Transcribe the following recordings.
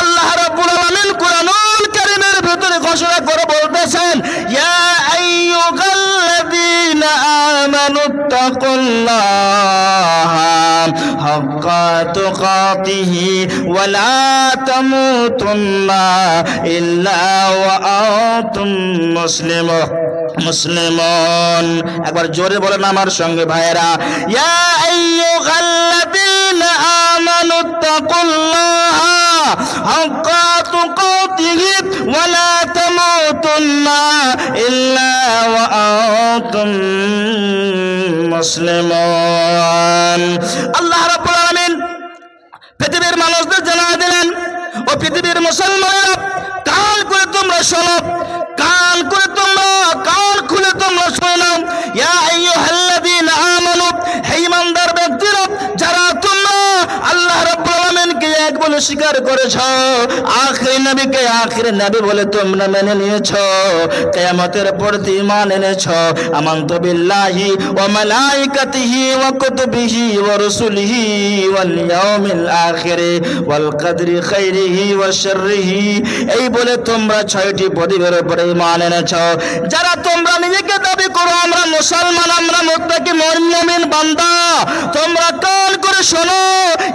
আল্লাহ রাব্বুল আলামিন কোরআনুল কারীমের ভিতরে ঘোষণা করে বলতেছেন, ইয়া আইয়ুহাল্লাযীনা আমানুত্তাকুল্লাহা হাক্কা তুকাতিহি ওয়া লা তামুতুন্না ইল্লা ওয়া আনতুম মুসলিমুন। একবার জোরে বলেন আমার সঙ্গে ভাইয়েরা, ইয়া আইয়ুহাল্লাযীনা আমানুত্তাকুল্লাহা হাক্কা তুকাতিহি ওয়া লা তামুতুন্না ইল্লা ওয়া আনতুম মুসলিমুন। আল্লাহ রাব্বুল আলামিন পৃথিবীর মানুষদের জানিয়ে দিলেন, ও পৃথিবীর মুসলমানেরা, কান করে তোমরা শোনো, কান করে তোমরা, কান খুলে তোমরা শোনো। ইয়া আইয়ুহাল্লাযীনা আমানু, হে ঈমানদার ব্যক্তিরা, যারা তোমরা আল্লাহ রাব্বুল আলামিনকে এক বলে স্বীকার করেছো, আখির নবীকে আখির নবী বলে তোমরা মেনে নিয়েছো, কিয়ামতের প্রতি ঈমান এনেছো, আমানতু বিল্লাহি ওয়া মালাইকাতিহি ওয়া কুতুবিহি ওয়া রুসুলিহি ওয়াল ইয়াউমিল আখির ওয়াল কদরি খাইরিহি ওয়া শাররিহি, এই বলে তোমরা 6টি পদের উপরে ঈমান এনেছো। যারা তোমরা নিজেকে দাবি করো আমরা মুসলমান, আমরা মুত্তাকি মুমিন বান্দা, তোমরা কান করে শোনো,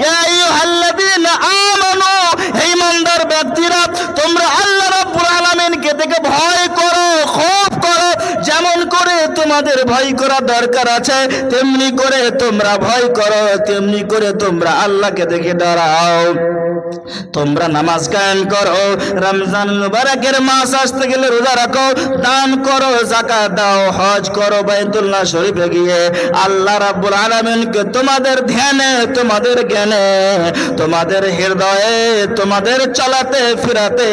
ইয়া আইয়ুহাল্লাযীনা আমানু, হে ঈমানদার ব্যক্তিরা, তোমরা আল্লাহ রাব্বুল আলামিনকে দেখে ভয় করো, খৌফ করো। যেমন করে তোমাদের ভয় করা দরকার আছে, তেমনি করে তোমরা ভয় করো, তেমনি করে তোমরা আল্লাহকে দেখে ডরাও। তোমরা নামাজ কায়েম করো, রমজান মুবারকের মাস আসতে গেলে রোজা রাখো, দান করো, যাকাত দাও, হজ করো, বাইতুল্লাহ শরীফে গিয়ে আল্লাহ রাব্বুল আলামিনকে তোমাদের ধ্যানে, তোমাদের জ্ঞানে, তোমাদের হৃদয়ে, তোমাদের চলাতে ফিরাতে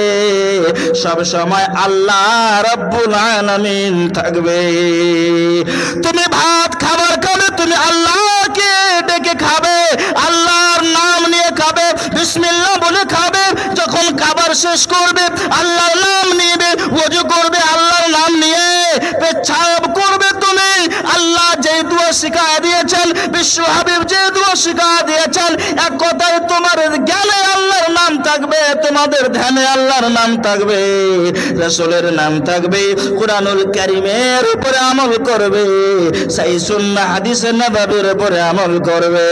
সব সময় আল্লাহ রাব্বুল আলামিন থাকবে। তুমি ভাত খাবার খাবে, তুমি আল্লাহকে ডেকে খাবে, আল্লাহর নাম নিয়ে খাবে, বিসমিল্লাহ বলে খাবে। যখন খাবার শেষ করবে আল্লাহর নাম নিবে, ওযু করবে আল্লাহর নাম নিয়ে, পেচ্ছাব করবে তুমি আল্লাহ যে দোয়া শিখায় দিয়েছেন, বিশ্ব হাবিব যে দোয়া শিখায় দিয়েছেন, এক কথায় তোমার জ্ঞানে আল্লাহর নাম থাকবে, তোমাদের ধ্যানে আল্লাহর নাম থাকবে, রাসূলের নাম থাকবে, কুরআনুল কারীমের উপরে আমল করবে, সহিহ সুন্নাহ হাদিসে নববীর উপরে আমল করবে।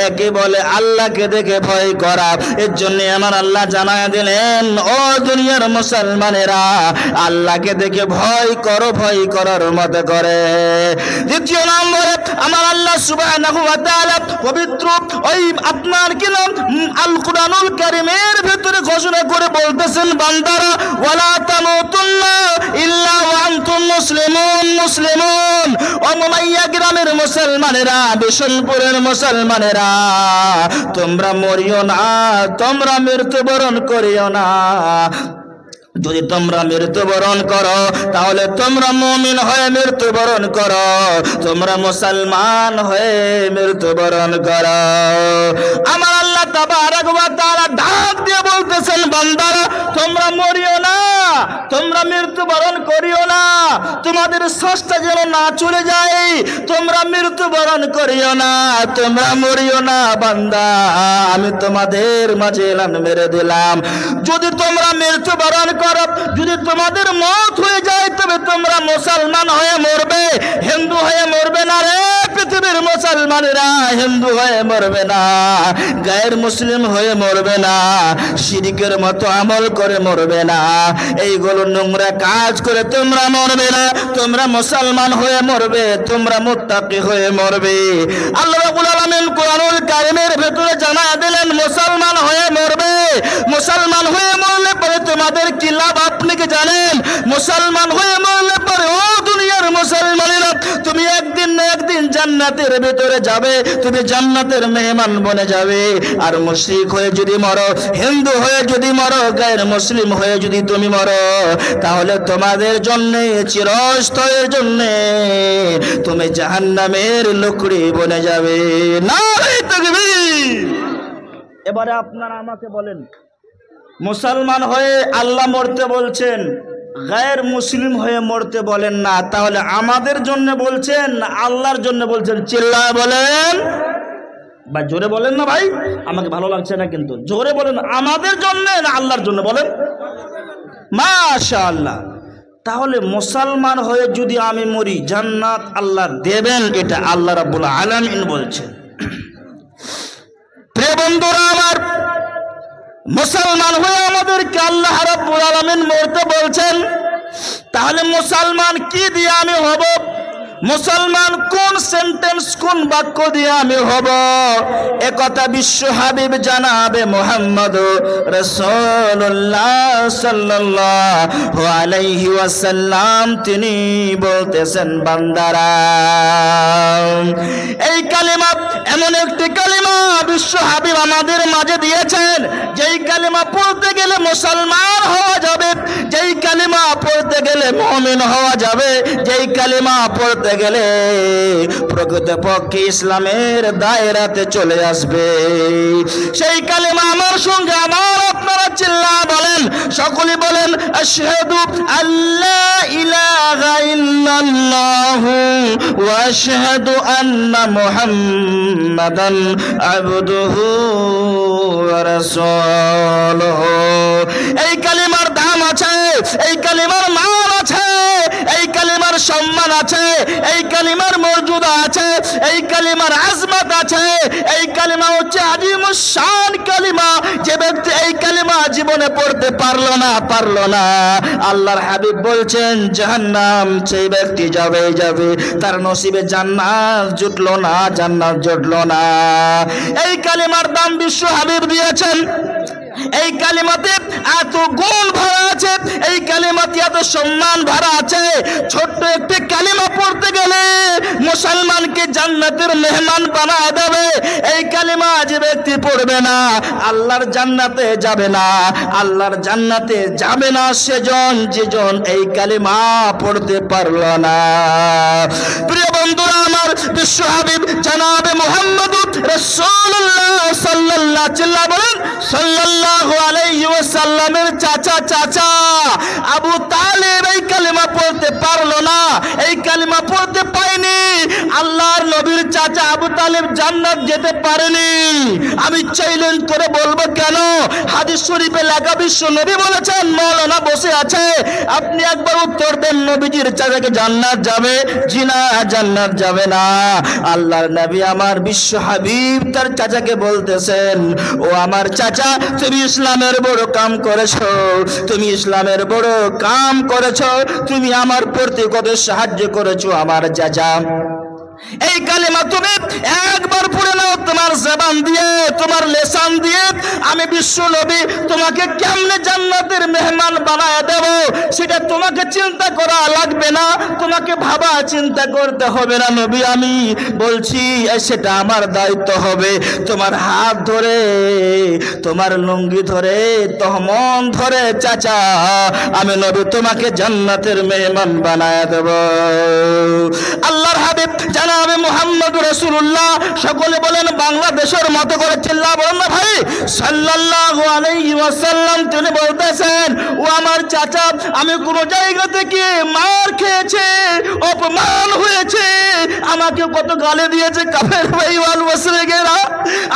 একে বলে আল্লাহকে দেখে ভয় করা। এর জন্য আমার আল্লাহ জানায় দিলেন, ও দুনিয়ার মুসলমানেরা, আল্লাহকে দেখে ভয় করো, ভয় করার মত করে। দ্বিতীয় নম্বরে আমার আল্লাহ সুবহানাহু ওয়া তাআলা পবিত্র ওই আপনার কি নাম আল কুরআনুল কারীমের ভিতরে ঘোষণা করে বলতেছেন, বান্দারা, ওয়ালা তামুতুন্না ইল্লা ওয়া আনতুম মুসলিমুন। মুসলিমুন, ও মুমাইয়া গ্রামের মুসলমানেরা, বিশনপুরের মুসলমানেরা, তোমরা মরিও না, তোমরা মৃত্যুবরণ করিও না। যদি তোমরা মৃত্যুবরণ করো তাহলে তোমরা মুমিন হয়ে মৃত্যুবরণ করো, তোমরা মুসলমান হয়ে মৃত্যুবরণ করো। আমার আল্লাহ তাবারক ওয়া তাআলা ডাক দিয়ে বলতেছেন, বান্দারা, তোমরা মরিও না, তোমরা মৃত্যুবরণ করিও না, তোমাদের শ্বাসটা যেন না চলে যায়, তোমরা মৃত্যুবরণ করিও না, তোমরা মরিও না। বান্দা, আমি তোমাদের মাঝে এলান মেরে দিলাম, যদি তোমরা মৃত্যুবরণ করো, যদি তোমাদের মওত হয়ে যায়, তবে তোমরা মুসলমান হয়ে মরবে, হিন্দু হয়ে মরবে না রে পৃথিবীর মুসলমানেরা, হিন্দু হয়ে মরবে না, গায়ের মুসলিম হয়ে মরবে না, শিরকের মতো আমল করে মরবে না, এইগুলো নোংরা কাজ করে তোমরা মরবে না, তোমরা মুসলমান হয়ে মরবে, তোমরা মুত্তাকি হয়ে মরবে। আল্লাহ রাব্বুল আলামিন কুরআনুল কারীমের ভিতরে জানায় দিলেন, মুসলমান হয়ে মরবে। মুসলমান হয়ে মরলে পরে তোমাদের কি লাভ আপনি কি জানেন? মুসলমান হয়ে মরলে পরে ও দুনিয়ার মুসলমানেরা, তুমি একদিন না একদিন জান্নাতের ভিতরে যাবে, তুমি জান্নাতের মেহমান বনে যাবে। আর মুশরিক হয়ে যদি মরো, হিন্দু হয়ে যদি মরো, গায়ের মুসলিম হয়ে যদি তুমি মরো, তাহলে তোমাদের জন্য চিরস্থায়ীর জন্য তুমি জাহান্নামের লুকড়ি বনে যাবে। নারে তাকবীর। এবারে আপনারা আমাকে বলেন, মুসলমান হয়ে আল্লাহ মরতে বলছেন, গায়ের মুসলিম হয়ে মরতে বলেন না, তাহলে আমাদের জন্য বলছেন না আল্লাহর জন্য বলছেন? চিল্লায় বলেন। ভাই জোরে বলেন না ভাই, আমাকে ভালো লাগছে না কিন্তু, জোরে বলেন আমাদের জন্য না আল্লাহর জন্য বলেন? মাশাআল্লাহ। তাহলে মুসলমান হয়ে যদি আমি মরি জান্নাত আল্লাহ দেবেন, এটা আল্লাহ রাব্বুল আলামিন বলছেন। প্রিয় বন্ধুরা আমার, মুসলমান হয়ে আমাদেরকে আল্লাহ রাব্বুল আলামিন মরতে বলছেন। তাহলে মুসলমান কি দিয়ে আমি হব? মুসলমান কোন সেন্টেন্স, কোন বাক্য দিয়ে আমি হব? একথা বিশ্ব হাবিব জানাবে মুহাম্মদ রাসূলুল্লাহ সাল্লাল্লাহু আলাইহি ওয়াসাল্লাম তিনি বলতেছেন, বান্দারা এই কালিমা এমন একটি কালিমা বিশ্ব হাবিব আমাদের মাঝে দিয়েছেন, যেই কালিমা পড়তে গেলে মুসলমান হওয়া যাবে, যেই কালিমা পড়তে গেলে মুমিন হওয়া যাবে, যেই কালিমা পড়তে গেলে প্রকৃতপক্ষে ইসলামের দায়রাতে চলে আসবে। সেই কালিমা আমার সঙ্গে আমার আপনারা চিল্লা বলেন, সকলে বলেন আশহাদু আল্লা ইলাহা ইল্লাল্লাহু ওয়া আশহাদু আন্না মুহাম্মাদান আবদুহু ওয়া রাসূলুহু। এই কালিমার দাম আছে, এই কালিমার মান আছে, এই কালিমার সম্মান আছে, এই কালিমার মর্যাদা আছে, এই কালিমার আজমত আছে। এই কালিমা হচ্ছে আজিমুশ শান কালিমা। যে ব্যক্তি এই কালিমা জীবনে পড়তে পারলো না আল্লাহর হাবিব বলছেন জাহান্নাম সেই ব্যক্তি যাবে, তার নসিবে জান্নাত জুটলো না, জান্নাত জুটলো না। এই কালিমার দাম বিশ্ব হাবিব দিয়েছেন। এই কালিমাতে এত গুণ ভরা আছে, এই কালিমাতে এত সম্মান ভরা আছে। ছোট্ট একটি কালিমা পড়তে গেলে মুসলমানকে জান্নাতের মেহমান বানায় দেবে। এই কালিমা যে ব্যক্তি পড়বে না আল্লাহর জান্নাতে যাবে না, আল্লাহর জান্নাতে যাবে না যেজন এই কালিমা পড়তে পারলো না। প্রিয় বন্ধুরা আমার, বিশ্ব হাবিব জনাবে মুহাম্মদুর রাসূলুল্লাহ সাল্লাল্লাহু আলাইহি বলেন সাল্লাল্লাহু আলাইহি ওয়াসাল্লামের চাচা আবু তালেব এই কালিমা পড়তে পারলো না, এই কালিমা পড়তে পায়নি। আল্লাহর নবীর চাচা আবু তালেব জান্নাত যেতে পারেনি। আমি চ্যালেঞ্জ করে বলবো কেন? হাদিস শরীফে লেখা বিশ্ব নবী বলেছেন, মাওলানা বসে আছে, আপনি একবার উত্তর দেন নবীজির চাচাকে জান্নাত যাবে? জি না, জান্নাত যাবে না। আল্লাহর নবী আমার বিশ্ব হাবিব তার চাচাকে বলতেছেন, ও আমার চাচা, তুমি ইসলামের বড় কাম করেছো, তুমি ইসলামের বড় কাম করেছো, তুমি আমার প্রতি কত সাহায্য করেছো আমার চাচা। এই কালিমা তুমি একবার পড়ে নাও তোমার জবান দিয়ে, তোমার লিসান দিয়ে। আমি বিশ্ব নবী তোমাকে কেমনে জান্নাতের মেহমান বানায় দেব সেটা তোমাকে চিন্তা করা লাগবে না, তোমাকে ভাবা চিন্তা করতে হবে না। নবী আমি বলছি সেটা আমার দায়িত্ব হবে। তোমার হাত ধরে, তোমার লুঙ্গি ধরে, তহমন ধরে চাচা আমি নবী তোমাকে জান্নাতের মেহমান বানায় দেব। আল্লাহর হাবিব জানাবে মুহাম্মদ রাসূলুল্লাহ, সকলে বলেন বাংলাদেশের মতো করে চিল্লা বলেন না ভাই, সাল্লাল্লাহু আলাইহি ওয়াসাল্লাম তিনি বলতেছেন, ও আমার চাচা, আমি কোন জায়গা থেকে মার খেয়েছে, অপমান হয়েছে, আমাকে কত গালি দিয়েছে কাফের বেঈমান মুশরিকেরা,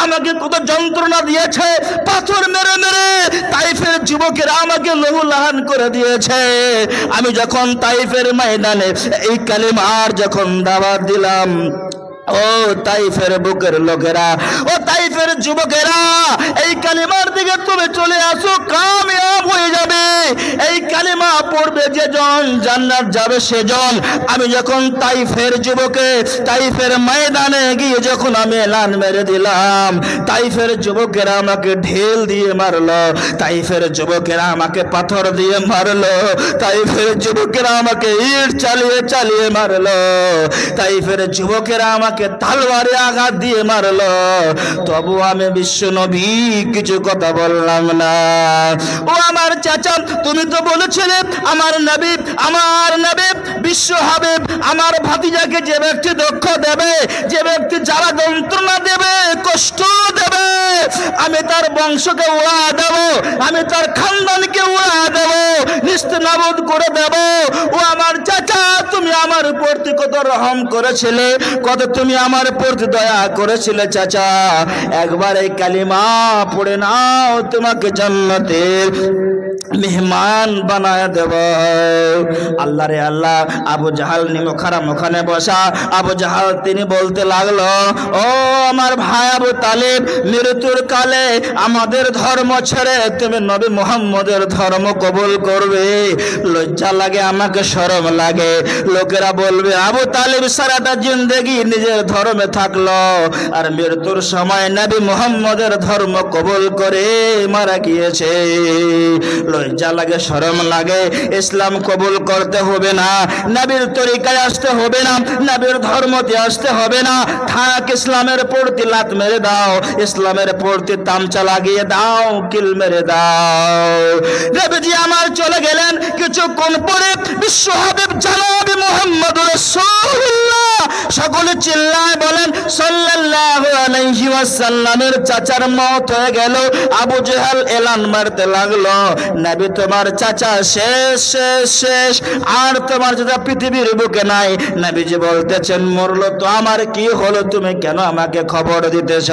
আমাকে কত যন্ত্রণা দিয়েছে, পাথর মেরে মেরে তাইফের যুবকেরা আমাকে লহুলাহান করে দিয়েছে। আমি যখন তাইফের ময়দানে এই কালিমার যখন দাওয়াত দিলাম, ও তাইফের বুকের লোকেরা, ও তাইফের যুবকেরা, এই কালিমার দিকে তুমি চলে আসো, কামিয়াব হয়ে যাবে। এই কালিমা পড়বে যেজন জান্নাত যাবে সেজন। আমি যখন তাইফের যুবকে তাইফের ময়দানে গিয়ে যখন আমি এলান মেরে দিলাম, তাইফের যুবকেরা আমাকে ঢেল দিয়ে মারলো, তাইফের যুবকেরা আমাকে পাথর দিয়ে মারলো, তাইফের যুবকেরা আমাকে ইট চালিয়ে চালিয়ে মারলো, তাইফের যুবকেরা আমাকে তলোয়ারে আঘাত দিয়ে মারলো, তবু আমি বিশ্ব নবী কিছু কথা বললাম না। ও আমার চাচা, তুমি তো বলেছিলে আমার নবী বিশ্ব হাবিব আমার ভাতিজাকে যে ব্যক্তি দুঃখ দেবে, যে ব্যক্তি যারা যন্ত্রণা দেবে, কষ্ট দেবে, আমি তার বংশকে উড়া দেব, আমি তার খানদানকে উড়া দেব, নিস্তেনাবুদ করে দেব। ও আমার চাচা, তুমি আমার প্রতি কত রহম করেছিলে, কত তুমি তুমি আমার প্রতি দয়া করেছিলে চাচা, একবার এই কালিমা পড়ে নাও, তোমাকে জান্নাতের মেহমান বানায় দেব। আল্লাহ রে আল্লাহ, আবু জাহাল নিমখারাম ওখানে বসা। আবু জাহাল তিনি বলতে লাগলো, ও আমার ভাই আবু তালিব, মৃত্যুর কালে আমাদের ধর্ম ছেড়ে তুমি নবী মুহাম্মদের ধর্ম কবুল করবে? লজ্জা লাগে, আমাকে শরম লাগে। লোকেরা বলবে আবু তালিব সারাটা জিন্দেগি নিজের ধর্মে থাকলো, আর মৃত্যুর সময় নবী মুহাম্মদের ধর্ম কবুল করে মারা গিয়েছে। লজ্জা লাগে, শরম লাগে। ইসলাম কবুল করতে হবে না, নবীর তরিকায় আসতে হবে না, নবীর ধর্মতে আসতে হবে না। থাক, ইসলামের প্রতি লাত মেরে দাও, ইসলামের প্রতি তামচা লাগিয়ে দাও, কিল মেরে দাও। নবীজি আমার চলে গেলেন। কিছুক্ষণ পরে বিশ্ব হাবিব জনাবে মুহাম্মদুর রাসূলুল্লাহ সকলে চিল্লায় বলেন সাল্লাল্লাহু আলাইহি ওয়াসাল্লামের চাচার মওত হয়ে গেল। আবু জাহাল এলান মারতে লাগলো, নবী তোমার চাচা শেষ শেষ শেষ, আর তোমার চাচা পৃথিবীর বুকে নাই। নবীজি বলতেছেন, মরলো তো আমার কি হলো, তুমি কেন আমাকে খবর দিতেছ?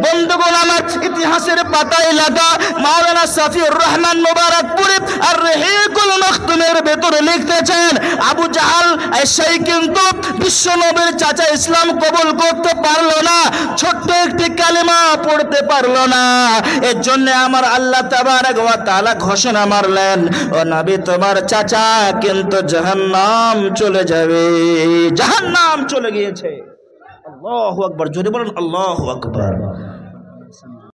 বন্ধুগণ আমার, ইতিহাসের পাতায় লেখা মাওলানা সাফিউর রহমান মুবারকপুরি আর রহিকুল মাখতুমের ভেতরে লিখতেছেন, আবু জাহাল সেই কিন্তু বিশ্ব নবীর চাচা ইসলাম কবুল করতে পারলো না, ছোট্ট একটি কালিমা পড়তে পারলো না। এর জন্য আমার আল্লাহ তাবারক ওয়া তাআলা ঘোষণা মারলেন, ও নবী তোমার চাচা কিন্তু জাহান্নাম চলে যাবে, জাহান্নাম চলে গিয়েছে। আল্লাহু আকবার, জোরে বলেন আল্লাহু আকবার।